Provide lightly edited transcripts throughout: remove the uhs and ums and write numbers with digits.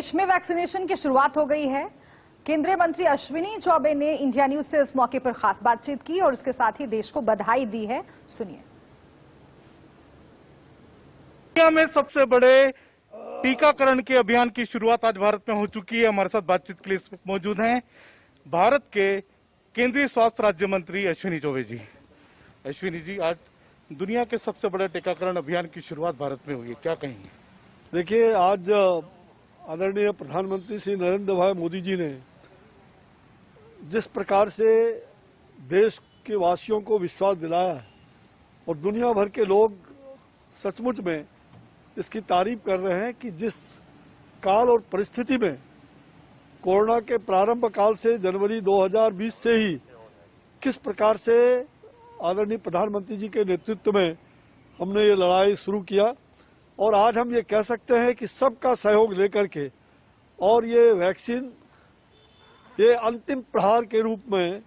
देश में वैक्सीनेशन की शुरुआत हो गई है। केंद्रीय मंत्री अश्विनी चौबे ने इंडिया न्यूज से इस मौके पर खास बातचीत की और इसके साथ ही देश को बधाई दी है। सुनिए। दुनिया में सबसे बड़े टीकाकरण के अभियान की शुरुआत आज भारत में हो चुकी है। हमारे साथ बातचीत के लिए मौजूद हैं भारत के केंद्रीय स्वास्थ्य राज्य मंत्री अश्विनी चौबे जी। अश्विनी जी, आज दुनिया के सबसे बड़े टीकाकरण अभियान की शुरुआत भारत में हुई है, क्या कहेंगे? देखिए, आज आदरणीय प्रधानमंत्री श्री नरेंद्र भाई मोदी जी ने जिस प्रकार से देश के वासियों को विश्वास दिलाया है और दुनिया भर के लोग सचमुच में इसकी तारीफ कर रहे हैं कि जिस काल और परिस्थिति में कोरोना के प्रारंभ काल से जनवरी 2020 से ही किस प्रकार से आदरणीय प्रधानमंत्री जी के नेतृत्व में हमने ये लड़ाई शुरू किया और आज हम ये कह सकते हैं कि सबका सहयोग लेकर के और ये वैक्सीन ये अंतिम प्रहार के रूप में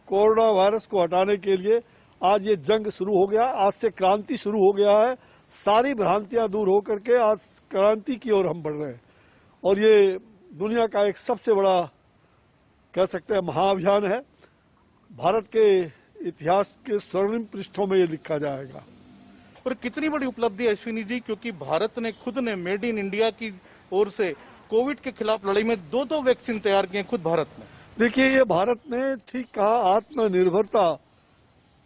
कोरोना वायरस को हटाने के लिए आज ये जंग शुरू हो गया। आज से क्रांति शुरू हो गया है। सारी भ्रांतियां दूर हो करके आज क्रांति की ओर हम बढ़ रहे हैं और ये दुनिया का एक सबसे बड़ा कह सकते हैं महाअभियान है। भारत के इतिहास के स्वर्णिम पृष्ठों में ये लिखा जाएगा। और कितनी बड़ी उपलब्धि है अश्विनी जी, क्योंकि भारत ने खुद ने मेड इन इंडिया की ओर से कोविड के खिलाफ लड़ाई में दो वैक्सीन तैयार किए खुद भारत ने। देखिए, ये भारत ने ठीक कहा,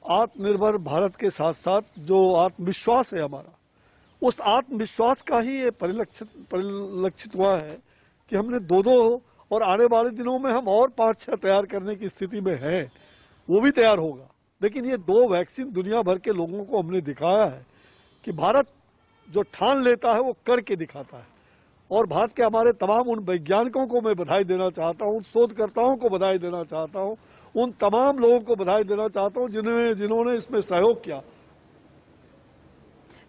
आत्मनिर्भर भारत के साथ साथ जो आत्मविश्वास है हमारा, उस आत्मविश्वास का ही ये परिलक्षित हुआ है कि हमने दो और आने वाले दिनों में हम और 5-6 तैयार करने की स्थिति में हैं। वो भी तैयार होगा। लेकिन ये 2 वैक्सीन दुनिया भर के लोगों को हमने दिखाया है कि भारत जो ठान लेता है वो करके दिखाता है। और भारत के हमारे तमाम उन वैज्ञानिकों को मैं बधाई देना चाहता हूं, उन शोधकर्ताओं को बधाई देना चाहता हूं, उन तमाम लोगों को बधाई देना चाहता हूं जिन्होंने इसमें सहयोग किया।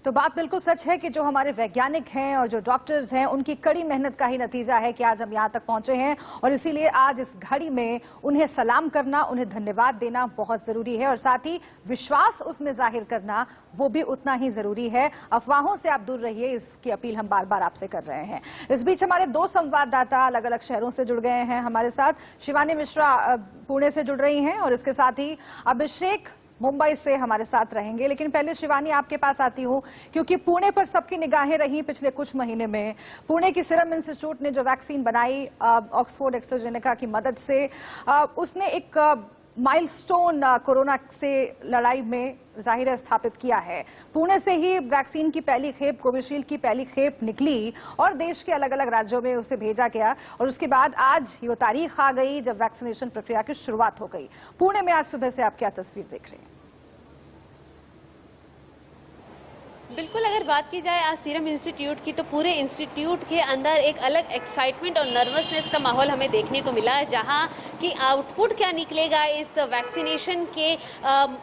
तो बात बिल्कुल सच है कि जो हमारे वैज्ञानिक हैं और जो डॉक्टर्स हैं उनकी कड़ी मेहनत का ही नतीजा है कि आज हम यहाँ तक पहुंचे हैं और इसीलिए आज इस घड़ी में उन्हें सलाम करना, उन्हें धन्यवाद देना बहुत जरूरी है और साथ ही विश्वास उसमें जाहिर करना वो भी उतना ही जरूरी है। अफवाहों से आप दूर रहिए, इसकी अपील हम बार बार आपसे कर रहे हैं। इस बीच हमारे 2 संवाददाता अलग अलग शहरों से जुड़ गए हैं हमारे साथ। शिवानी मिश्रा पुणे से जुड़ रही हैं और इसके साथ ही अभिषेक मुंबई से हमारे साथ रहेंगे। लेकिन पहले शिवानी आपके पास आती हूं क्योंकि पुणे पर सबकी निगाहें रही पिछले कुछ महीने में। पुणे की सीरम इंस्टीट्यूट ने जो वैक्सीन बनाई ऑक्सफोर्ड एस्ट्राजेनेका की मदद से, उसने एक माइलस्टोन कोरोना से लड़ाई में जाहिर है स्थापित किया है। पुणे से ही वैक्सीन की पहली खेप, कोविशील्ड की पहली खेप निकली और देश के अलग अलग राज्यों में उसे भेजा गया और उसके बाद आज ये तारीख आ गई जब वैक्सीनेशन प्रक्रिया की शुरुआत हो गई। पुणे में आज सुबह से आप क्या तस्वीर देख रहे हैं? बिल्कुल, अगर बात की जाए आज सीरम इंस्टीट्यूट की तो पूरे इंस्टीट्यूट के अंदर एक अलग एक्साइटमेंट और नर्वसनेस का माहौल हमें देखने को मिला, जहां कि आउटपुट क्या निकलेगा इस वैक्सीनेशन के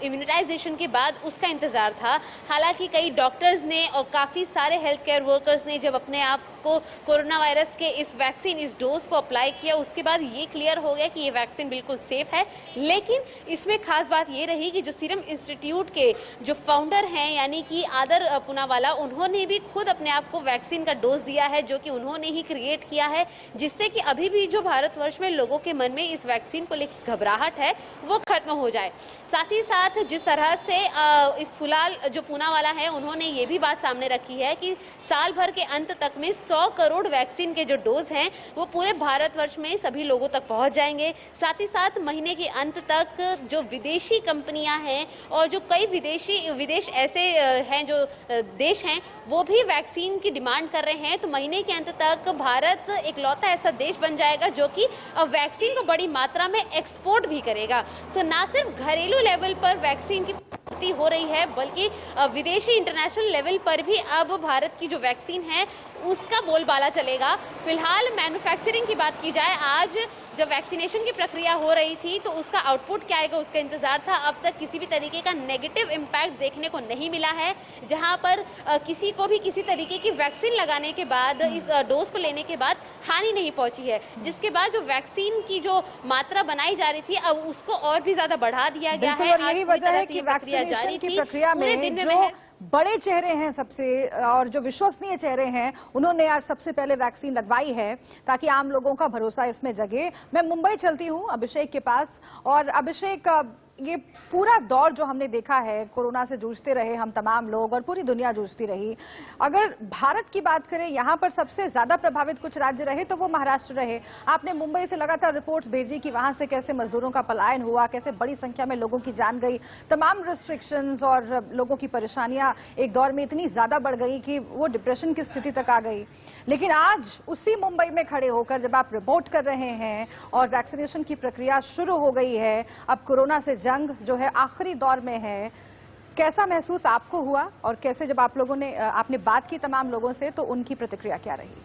इम्यूनाइजेशन के बाद उसका इंतजार था। हालांकि कई डॉक्टर्स ने और काफ़ी सारे हेल्थ केयर वर्कर्स ने जब अपने आप को कोरोना वायरस के इस वैक्सीन, इस डोज को अप्लाई किया, उसके बाद ये क्लियर हो गया कि ये वैक्सीन बिल्कुल सेफ है। लेकिन इसमें खास बात ये रही कि जो सीरम इंस्टीट्यूट के जो फाउंडर हैं यानी कि आदर पूनावाला, उन्होंने भी खुद अपने आप को वैक्सीन का डोज दिया है जो कि उन्होंने ही क्रिएट किया है, जिससे कि अभी भी जो भारतवर्ष में लोगों के मन में इस वैक्सीन को लेकर घबराहट है वो खत्म हो जाए। साथ ही साथ जिस तरह से इस फिलहाल जो पूनावाला है उन्होंने ये भी बात सामने रखी है कि साल भर के अंत तक में 100 करोड़ वैक्सीन के जो डोज हैं वो पूरे भारतवर्ष में सभी लोगों तक पहुंच जाएंगे। साथ ही साथ महीने के अंत तक जो विदेशी कंपनियां हैं और जो कई विदेश ऐसे हैं जो देश हैं वो भी वैक्सीन की डिमांड कर रहे हैं। तो महीने के अंत तक भारत इकलौता ऐसा देश बन जाएगा जो कि वैक्सीन को बड़ी मात्रा में एक्सपोर्ट भी करेगा। सो ना सिर्फ घरेलू लेवल पर वैक्सीन की पूर्ति हो रही है बल्कि विदेशी इंटरनेशनल लेवल पर भी अब भारत की जो वैक्सीन है उसका बोलबाला चलेगा। फिलहाल मैन्युफैक्चरिंग की बात की जाए, आज जब वैक्सीनेशन की प्रक्रिया हो रही थी तो उसका आउटपुट क्या आएगा उसका इंतजार था। अब तक किसी भी तरीके का नेगेटिव इम्पैक्ट देखने को नहीं मिला है, जहां पर किसी को भी किसी तरीके की वैक्सीन लगाने के बाद, इस डोज को लेने के बाद हानि नहीं पहुंची है। जिसके बाद जो वैक्सीन की जो मात्रा बनाई जा रही थी अब उसको और भी ज्यादा बढ़ा दिया गया है। यही वजह है कि वैक्सीनेशन की प्रक्रिया में जो बड़े चेहरे हैं सबसे और जो विश्वसनीय चेहरे हैं उन्होंने आज सबसे पहले वैक्सीन लगवाई है ताकि आम लोगों का भरोसा इसमें जगे। मैं मुंबई चलती हूं अभिषेक के पास। और अभिषेक, ये पूरा दौर जो हमने देखा है, कोरोना से जूझते रहे हम तमाम लोग और पूरी दुनिया जूझती रही। अगर भारत की बात करें, यहाँ पर सबसे ज्यादा प्रभावित कुछ राज्य रहे तो वो महाराष्ट्र रहे। आपने मुंबई से लगातार रिपोर्ट्स भेजी कि वहां से कैसे मजदूरों का पलायन हुआ, कैसे बड़ी संख्या में लोगों की जान गई, तमाम रिस्ट्रिक्शंस और लोगों की परेशानियां एक दौर में इतनी ज्यादा बढ़ गई कि वो डिप्रेशन की स्थिति तक आ गई। लेकिन आज उसी मुंबई में खड़े होकर जब आप रिपोर्ट कर रहे हैं और वैक्सीनेशन की प्रक्रिया शुरू हो गई है, अब कोरोना से जंग जो है आखिरी दौर में है, कैसा महसूस आपको हुआ और कैसे जब आपने बात की तमाम लोगों से तो उनकी प्रतिक्रिया क्या रही?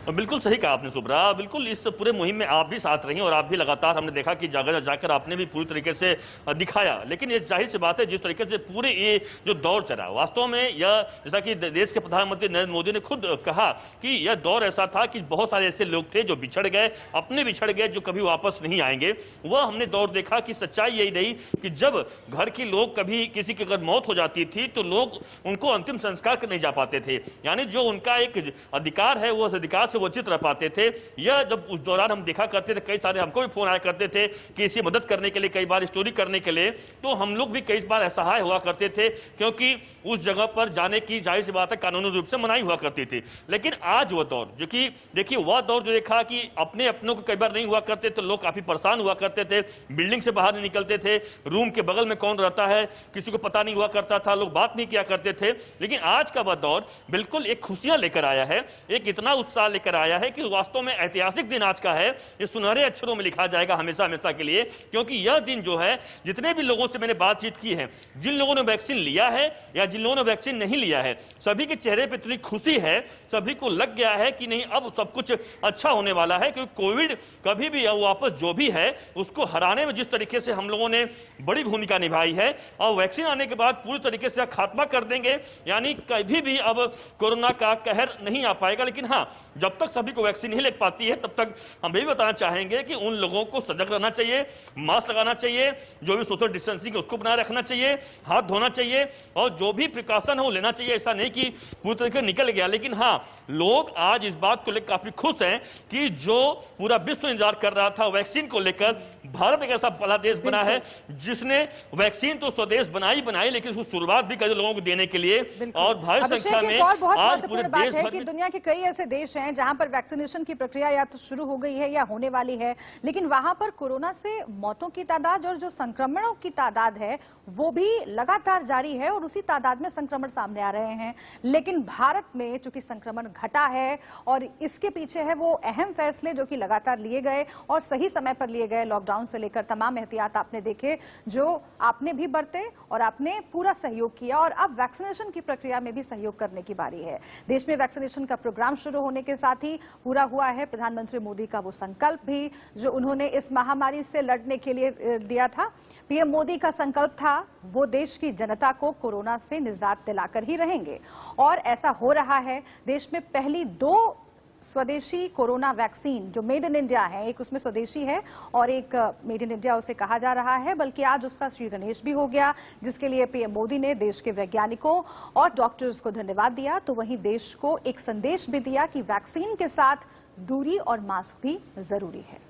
बिल्कुल सही कहा आपने सुब्रा। बिल्कुल इस पूरे मुहिम में आप भी साथ रही और आप भी लगातार, हमने देखा कि जगह जाकर आपने भी पूरी तरीके से दिखाया। लेकिन ये जाहिर सी बात है, जिस तरीके से पूरे ये जो दौर चला, वास्तव में यह, जैसा कि देश के प्रधानमंत्री नरेंद्र मोदी ने खुद कहा कि यह दौर ऐसा था कि बहुत सारे ऐसे लोग थे जो बिछड़ गए, अपने बिछड़ गए, जो कभी वापस नहीं आएंगे। वह हमने दौर देखा कि सच्चाई यही रही कि जब घर के लोग, कभी किसी की अगर मौत हो जाती थी तो लोग उनको अंतिम संस्कार करने नहीं जा पाते थे। यानी जो उनका एक अधिकार है वो उस अधिकार से वंचित रह पाते थे। यह जब उस दौरान हम देखा करते थे, कई सारे हमको भी फोन आया करते थे कि इसी मदद करने के लिए, कई बार स्टोरी करने के लिए, तो हम लोग भी कई बार असहाय हुआ करते थे क्योंकि उस जगह पर जाने की जाहिर सी बात है कानूनी रूप से मनाही हुआ करती थी। लेकिन आज वह दौर जो कि देखिए, वह दौर जो देखा कि अपने अपनों को कई बार नहीं हुआ करते थे, लोग काफी परेशान हुआ करते थे, बिल्डिंग से बाहर नहीं निकलते थे, रूम के बगल में कौन रहता है किसी को पता नहीं हुआ करता था, लोग बात नहीं किया करते थे। लेकिन आज का वह दौर बिल्कुल एक खुशियां लेकर आया है, एक इतना उत्साह लेकर आया है कि वास्तव में ऐतिहासिक दिन आज का है। ये सुनहरे अक्षरों में लिखा जाएगा हमेशा हमेशा के लिए, क्योंकि यह दिन जो है, जितने भी लोगों से मैंने बातचीत की है, जिन लोगों ने वैक्सीन लिया है या जिन लोगों ने वैक्सीन नहीं लिया है, सभी के चेहरे पे इतनी खुशी है, सभी को लग गया है कि नहीं, अब सब कुछ अच्छा होने वाला है। क्योंकि कोविड कभी भी वापस जो भी है उसको हराने में जिस तरीके से हम लोगों ने बड़ी भूमिका निभाई है, और वैक्सीन आने के बाद पूरी तरीके से खात्मा कर देंगे, यानी कभी भी अब कोरोना का कहर नहीं आ पाएगा। लेकिन हाँ, जब तक सभी को वैक्सीन नहीं लग पाती है तब तक हम भी बताना चाहेंगे कि उन लोगों को सजग रहना चाहिए, मास्क लगाना चाहिए, जो भी सोशल डिस्टेंसिंग है उसको बनाए रखना चाहिए, हाथ धोना चाहिए और जो भी प्रिकॉशन है वो लेना चाहिए। ऐसा नहीं कि पूरी तरीके निकल गया। लेकिन हाँ, लोग आज इस बात को लेकर काफी खुश हैं कि जो पूरा विश्व इंतजार कर रहा था वैक्सीन को लेकर, भारत एक ऐसा पहला देश बना है जिसने वैक्सीन तो स्वदेश बनाई, लेकिन उसकी शुरुआत भी कर लोगों को देने के लिए, और भारी संख्या में आज पूरे देश भर में दुनिया के कई ऐसे देश हैं जहां पर वैक्सीनेशन की प्रक्रिया या तो शुरू हो गई है या होने वाली है, लेकिन वहां पर कोरोना से मौतों की तादाद और जो संक्रमणों की तादाद है वो भी लगातार जारी है और उसी तादाद में संक्रमण सामने आ रहे हैं। लेकिन भारत में चूंकि संक्रमण घटा है और इसके पीछे है वो अहम फैसले जो कि लगातार लिए गए और सही समय पर लिए गए, लॉकडाउन से लेकर तमाम एहतियात आपने देखे जो आपने भी बरते और आपने पूरा सहयोग किया, और अब वैक्सीनेशन की प्रक्रिया में भी सहयोग करने की बारी है। देश में वैक्सीनेशन का प्रोग्राम शुरू होने के साथ ही पूरा हुआ है प्रधानमंत्री मोदी का वो संकल्प भी जो उन्होंने इस महामारी से लड़ने के लिए दिया था। पीएम मोदी का संकल्प था वो देश की जनता को कोरोना से निजात दिलाकर ही रहेंगे, और ऐसा हो रहा है। देश में पहली 2 स्वदेशी कोरोना वैक्सीन जो मेड इन इंडिया है, एक उसमें स्वदेशी है और एक मेड इन इंडिया उसे कहा जा रहा है, बल्कि आज उसका श्री गणेश भी हो गया, जिसके लिए पीएम मोदी ने देश के वैज्ञानिकों और डॉक्टर्स को धन्यवाद दिया। तो वहीं देश को एक संदेश भी दिया कि वैक्सीन के साथ दूरी और मास्क भी जरूरी है।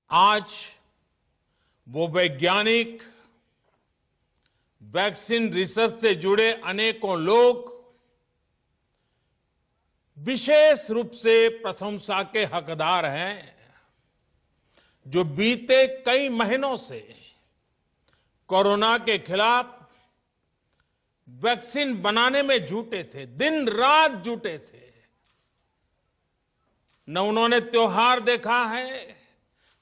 आज वो वैज्ञानिक, वैक्सीन रिसर्च से जुड़े अनेकों लोग विशेष रूप से प्रशंसा के हकदार हैं, जो बीते कई महीनों से कोरोना के खिलाफ वैक्सीन बनाने में जुटे थे, दिन रात जुटे थे। न उन्होंने त्योहार देखा है,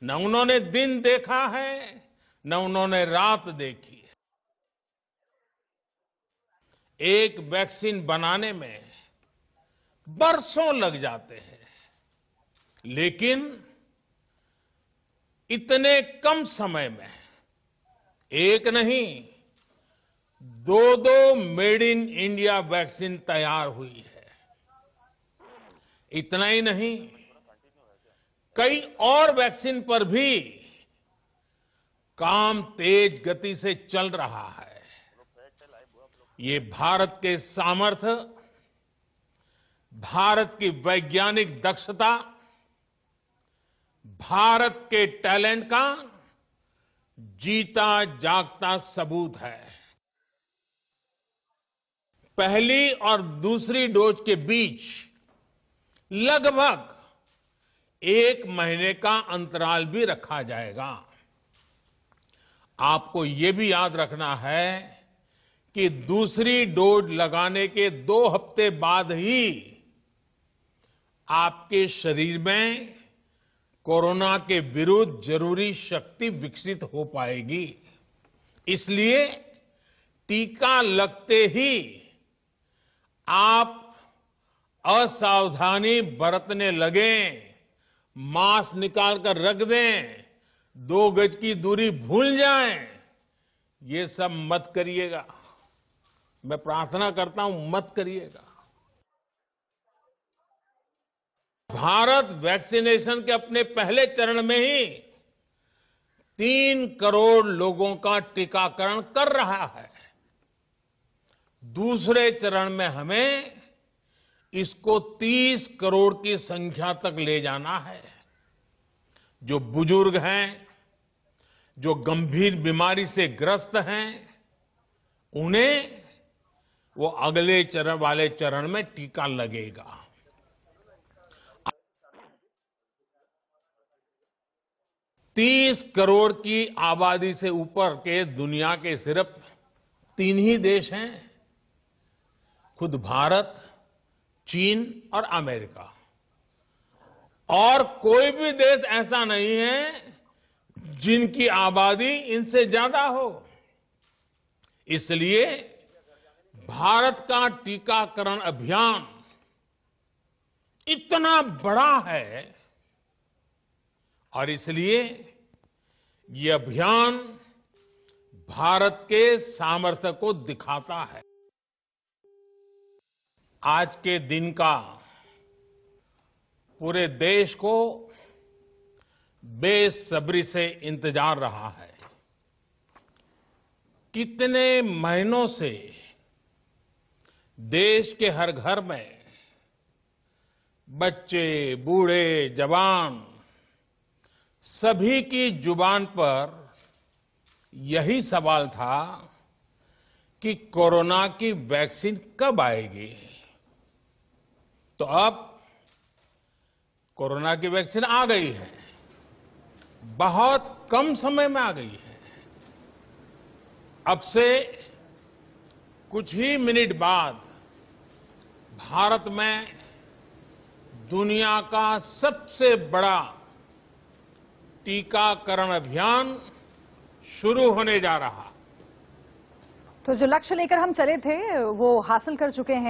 न उन्होंने दिन देखा है, न उन्होंने रात देखी है। एक वैक्सीन बनाने में बरसों लग जाते हैं, लेकिन इतने कम समय में एक नहीं 2 मेड इन इंडिया वैक्सीन तैयार हुई है। इतना ही नहीं, कई और वैक्सीन पर भी काम तेज गति से चल रहा है। ये भारत के सामर्थ्य, भारत की वैज्ञानिक दक्षता, भारत के टैलेंट का जीता जागता सबूत है। पहली और दूसरी डोज के बीच लगभग 1 महीने का अंतराल भी रखा जाएगा। आपको ये भी याद रखना है कि दूसरी डोज लगाने के 2 हफ्ते बाद ही आपके शरीर में कोरोना के विरुद्ध जरूरी शक्ति विकसित हो पाएगी। इसलिए टीका लगते ही आप असावधानी बरतने लगें, मास्क निकालकर रख दें, 2 गज की दूरी भूल जाएं, ये सब मत करिएगा। मैं प्रार्थना करता हूं, मत करिएगा। भारत वैक्सीनेशन के अपने पहले चरण में ही 3 करोड़ लोगों का टीकाकरण कर रहा है। दूसरे चरण में हमें इसको 30 करोड़ की संख्या तक ले जाना है। जो बुजुर्ग हैं, जो गंभीर बीमारी से ग्रस्त हैं, उन्हें वो अगले चरण में टीका लगेगा। 30 करोड़ की आबादी से ऊपर के दुनिया के सिर्फ 3 ही देश हैं, खुद भारत, चीन और अमेरिका। और कोई भी देश ऐसा नहीं है जिनकी आबादी इनसे ज्यादा हो। इसलिए भारत का टीकाकरण अभियान इतना बड़ा है और इसलिए ये अभियान भारत के सामर्थ्य को दिखाता है। आज के दिन का पूरे देश को बेसब्री से इंतजार रहा है। कितने महीनों से देश के हर घर में बच्चे, बूढ़े, जवान सभी की जुबान पर यही सवाल था कि कोरोना की वैक्सीन कब आएगी। तो अब कोरोना की वैक्सीन आ गई है, बहुत कम समय में आ गई है। अब से कुछ ही मिनट बाद भारत में दुनिया का सबसे बड़ा टीकाकरण अभियान शुरू होने जा रहा। तो जो लक्ष्य लेकर हम चले थे वो हासिल कर चुके हैं।